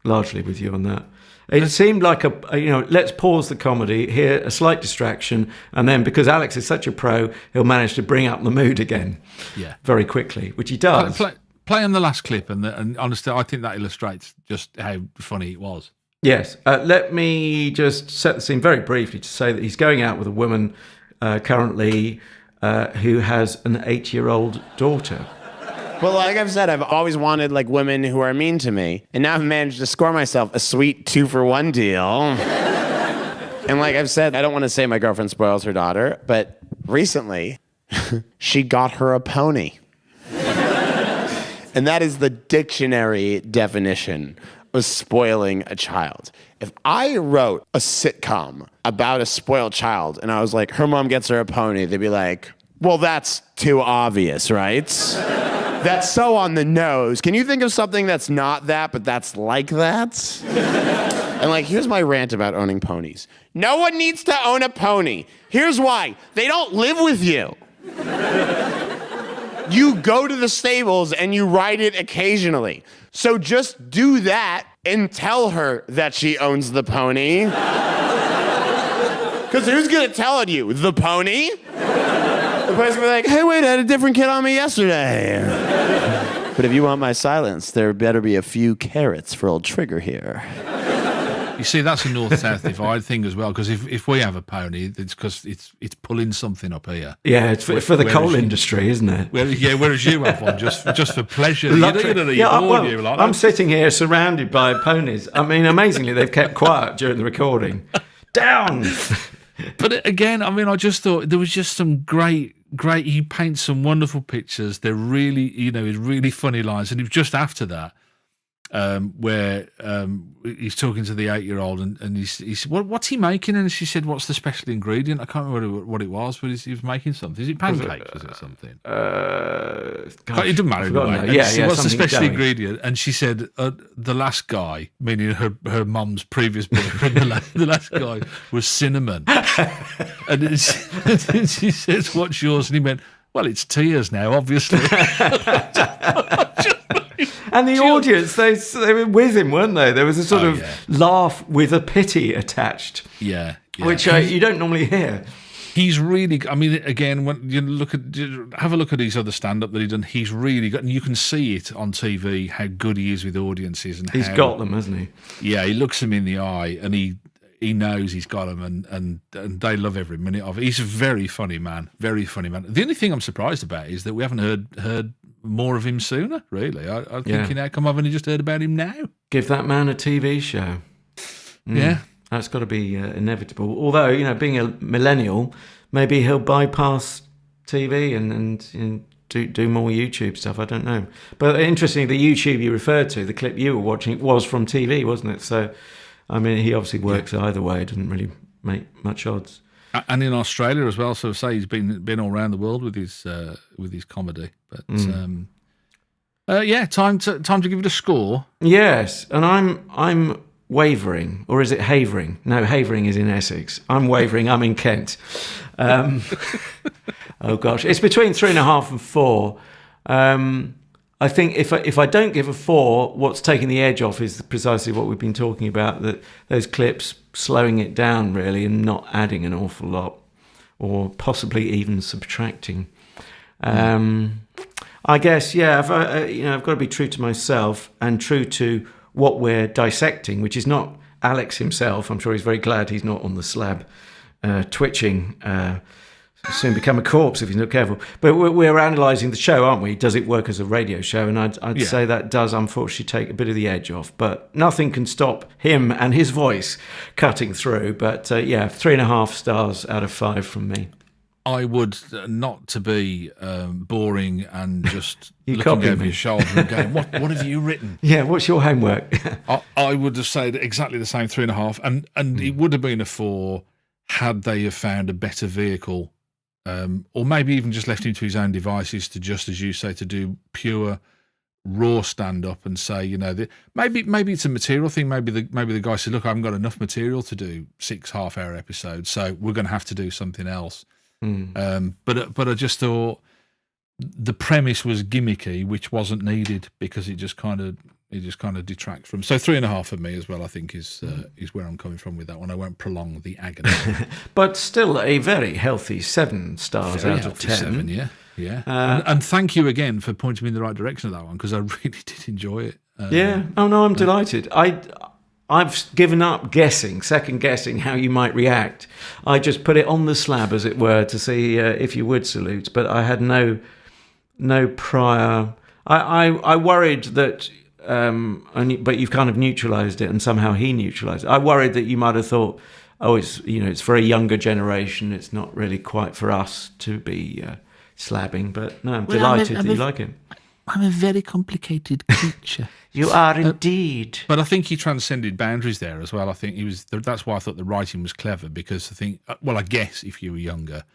Largely with you on that. It seemed like let's pause the comedy here, a slight distraction, and then because Alex is such a pro, he'll manage to bring up the mood again, very quickly, which he does. Play on the last clip, and honestly, I think that illustrates just how funny it was. Yes, let me just set the scene very briefly to say that he's going out with a woman currently who has an 8-year-old daughter. Well, like I've said, I've always wanted women who are mean to me, and now I've managed to score myself a sweet 2-for-1 deal. And like I've said, I don't want to say my girlfriend spoils her daughter, but recently she got her a pony. And that is the dictionary definition of spoiling a child. If I wrote a sitcom about a spoiled child and I was like, her mom gets her a pony, they'd be like, well, that's too obvious, right? That's so on the nose. Can you think of something that's not that, but that's like that? And here's my rant about owning ponies. No one needs to own a pony. Here's why. They don't live with you. You go to the stables and you ride it occasionally. So just do that and tell her that she owns the pony. Because who's going to tell it you? The pony? The pony's going to be like, hey, wait, I had a different kid on me yesterday. But if you want my silence, there better be a few carrots for old Trigger here. You see, that's a north-south divide thing as well, because if we have a pony, it's because it's pulling something up here. Yeah, it's for the coal industry, isn't it? Whereas you have one just for pleasure. I'm sitting here surrounded by ponies. I mean, amazingly, they've kept quiet during the recording. Down! But again, I mean, I just thought there was just some great. He paints some wonderful pictures. They're really, really funny lines. And it was just after that where he's talking to the 8-year-old and he said, what's he making? And she said, what's the special ingredient? I can't remember what it was, but he was making something. Is it pancakes? Was it something? It doesn't matter. Anyway. What's the special ingredient? And she said, the last guy, meaning her mum's previous boyfriend, the last guy was cinnamon. And then she says, what's yours? And he went, well, it's tears now, obviously. And the audience, they were with him, weren't they? There was a sort of laugh with a pity attached. Yeah. Which you don't normally hear. He's really, I mean, again, when you have a look at his other stand-up that he's done, he's really good. And you can see it on TV, how good he is with audiences. And he's got them, hasn't he? Yeah, he looks them in the eye and he knows he's got them and they love every minute of it. He's a very funny man, very funny man. The only thing I'm surprised about is that we haven't heard more of him sooner, really. I'm thinking, how come I haven't just heard about him now? Give that man a TV show. Yeah. That's got to be inevitable. Although, being a millennial, maybe he'll bypass TV and do more YouTube stuff. I don't know. But interestingly, the YouTube you referred to, the clip you were watching, was from TV, wasn't it? So, I mean, he obviously works either way. It doesn't really make much odds. And in Australia as well. So say he's been all around the world with his comedy. But time to give it a score. Yes, and I'm wavering, or is it havering? No, havering is in Essex. I'm wavering. I'm in Kent. Oh gosh, it's between 3.5 and 4. I think if I don't give a 4, what's taking the edge off is precisely what we've been talking about, that those clips slowing it down really and not adding an awful lot, or possibly even subtracting. I guess, I've got to be true to myself and true to what we're dissecting, which is not Alex himself. I'm sure he's very glad he's not on the Slab twitching. Soon become a corpse if you're not careful. But we're analysing the show, aren't we? Does it work as a radio show? And I'd say that does unfortunately take a bit of the edge off. But nothing can stop him and his voice cutting through. But 3.5 stars out of 5 from me. I would, not to be boring and just You looking copy over me. your shoulder and going, what have you written? Yeah, what's your homework? I would have said exactly the same, 3.5. And it would have been a 4 had they have found a better vehicle. Or maybe even just left him to his own devices to, just as you say, to do pure raw stand up and say, maybe it's a material thing. Maybe the guy said, look, I haven't got enough material to do 6 half-hour episodes, so we're going to have to do something else. But I just thought the premise was gimmicky, which wasn't needed because it just kind of detracts from. So 3.5 for me as well, I think is where I'm coming from with that one. I won't prolong the agony. But still a very healthy 7 stars Very out of healthy 10. 7, yeah. And thank you again for pointing me in the right direction of that one, because I really did enjoy it. I'm delighted. I've given up second guessing how you might react. I just put it on the slab, as it were, to see if you would salute. But I had no prior. I worried that. But you've kind of neutralised it, and somehow he neutralised it. I worried that you might have thought, it's for a younger generation. It's not really quite for us to be slabbing. But no, I'm delighted that you like it. I'm a very complicated creature. You are indeed. But I think he transcended boundaries there as well. I think that's why I thought the writing was clever, because I think, I guess if you were younger,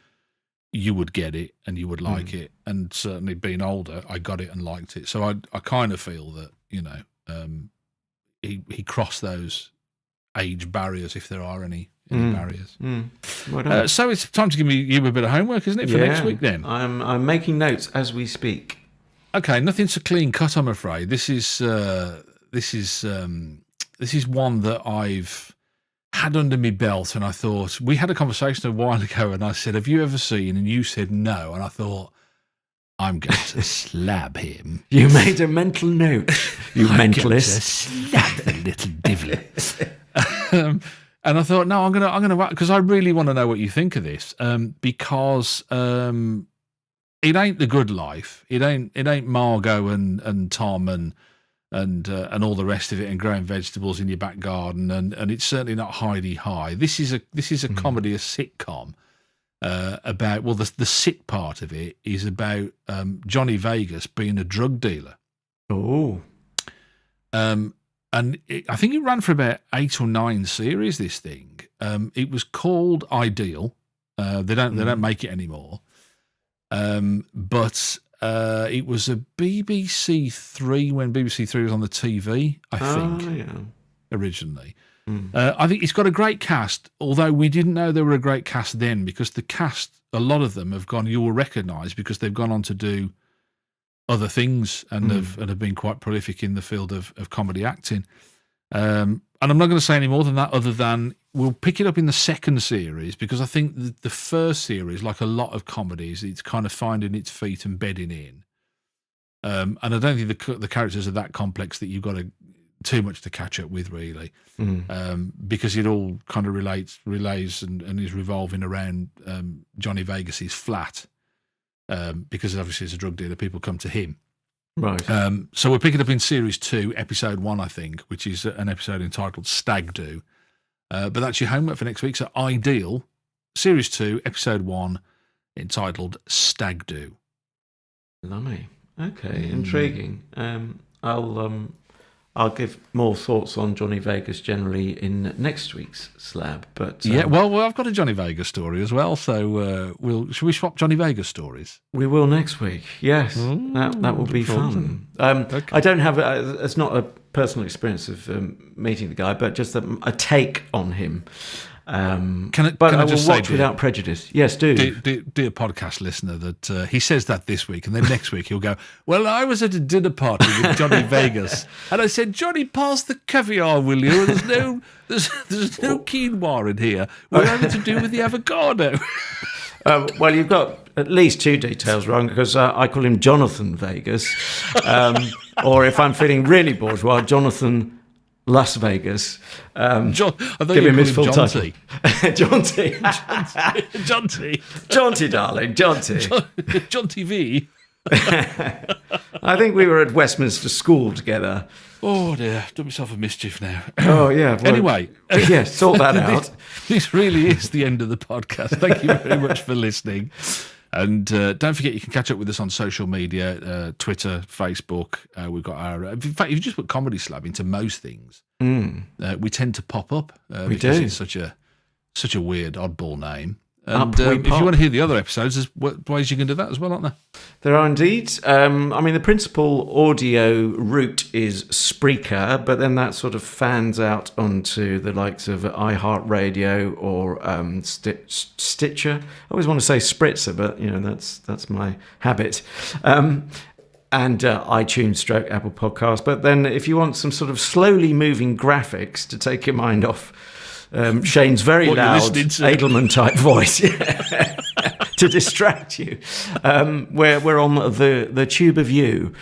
you would get it and you would like it. And certainly being older, I got it and liked it. So I kind of feel that, he crossed those age barriers, if there are any barriers. So it's time to give you a bit of homework, isn't it, for next week then? I'm making notes as we speak. Okay, nothing's a clean cut, I'm afraid. This is one that I've had under my belt, and I thought, we had a conversation a while ago, and I said, have you ever seen? And you said no, and I thought, I'm going to slab him. You made a mental note, you mentalist. Slab the little divil. And I thought, no, I'm gonna, because I really want to know what you think of this, because it ain't The Good Life. It ain't Margot and Tom and all the rest of it, and growing vegetables in your back garden, and it's certainly not Heidi High. This is a comedy, a sitcom about, the sit part of it is about Johnny Vegas being a drug dealer. Oh. I think it ran for about 8 or 9 series. This thing, it was called Ideal. They don't make it anymore. But it was a BBC 3 when BBC 3 was on the TV, I think, originally. I think it's got a great cast, although we didn't know they were a great cast then, because the cast, a lot of them have gone, you will recognise, because they've gone on to do other things and have been quite prolific in the field of comedy acting. And I'm not going to say any more than that, other than we'll pick it up in the second series, because I think the first series, like a lot of comedies, it's kind of finding its feet and bedding in. And I don't think the characters are that complex that you've got too much to catch up with, really, because it all kind of relays and is revolving around Johnny Vegas's flat, because obviously as a drug dealer, people come to him. Right. So we'll pick it up in series 2, episode 1, I think, which is an episode entitled Stag Do. But that's your homework for next week. So Ideal, series 2, episode 1, entitled Stag Do. Lovely. Okay, intriguing. I'll give more thoughts on Johnny Vegas generally in next week's slab. But well, I've got a Johnny Vegas story as well. So should we swap Johnny Vegas stories? We will next week. Yes, that will be fun. Okay. I don't have it's not a personal experience of meeting the guy, but just a take on him. But I will watch without prejudice. Yes, do. Dear podcast listener, that he says that this week, and then next week he'll go, well, I was at a dinner party with Johnny Vegas, and I said, Johnny, pass the caviar, will you? There's no quinoa in here. We're having to do with the avocado. Well, you've got at least 2 details wrong, because I call him Jonathan Vegas, or if I'm feeling really bourgeois, Jonathan Las Vegas. John, I thought Give you him were his full calling title. him Jaunty. Jaunty. Jaunty, darling, Jaunty. Jaunty V. I think we were at Westminster School together. Oh dear, done myself a mischief now. Oh, yeah. Well, Anyway. yeah, sort that out. This really is the end of the podcast. Thank you very much for listening. And don't forget, you can catch up with us on social media, Twitter, Facebook. We've got our... in fact, if you just put Comedy Slab into most things, we tend to pop up. Because do. it's such a weird, oddball name. Up And we if you pop. want to hear the other episodes, there's ways you can do that as well, aren't there? There are indeed. I mean, the principal audio route is Spreaker, but then that sort of fans out onto the likes of iHeart Radio or Stitcher. I always want to say Spritzer, but that's my habit. And iTunes / Apple Podcast. But then if you want some sort of slowly moving graphics to take your mind off Shane's very What you're loud listening to. Edelman type voice to distract you, we're on the Tube of You,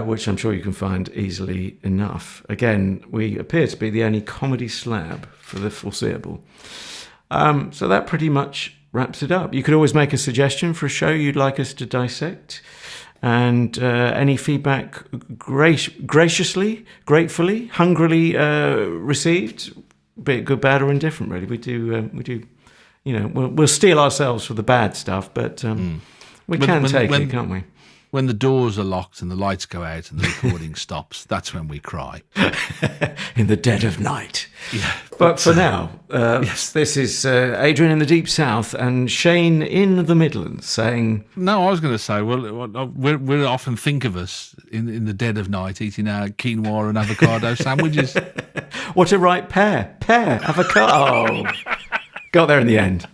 which I'm sure you can find easily enough. Again, we appear to be the only comedy slab for the foreseeable. So that pretty much wraps it up. You could always make a suggestion for a show you'd like us to dissect. And any feedback graciously, gratefully, hungrily received, be it good, bad, or indifferent. Really, we do. We'll steel ourselves for the bad stuff, but we can take it, can't we? When the doors are locked and the lights go out and the recording stops, that's when we cry. In the dead of night. Yeah. But for now, yes, this is Adrian in the Deep South and Shane in the Midlands saying... No, I was going to say, well, we often think of us in the dead of night eating our quinoa and avocado sandwiches. What a right pair. Avocado. Got there in the end.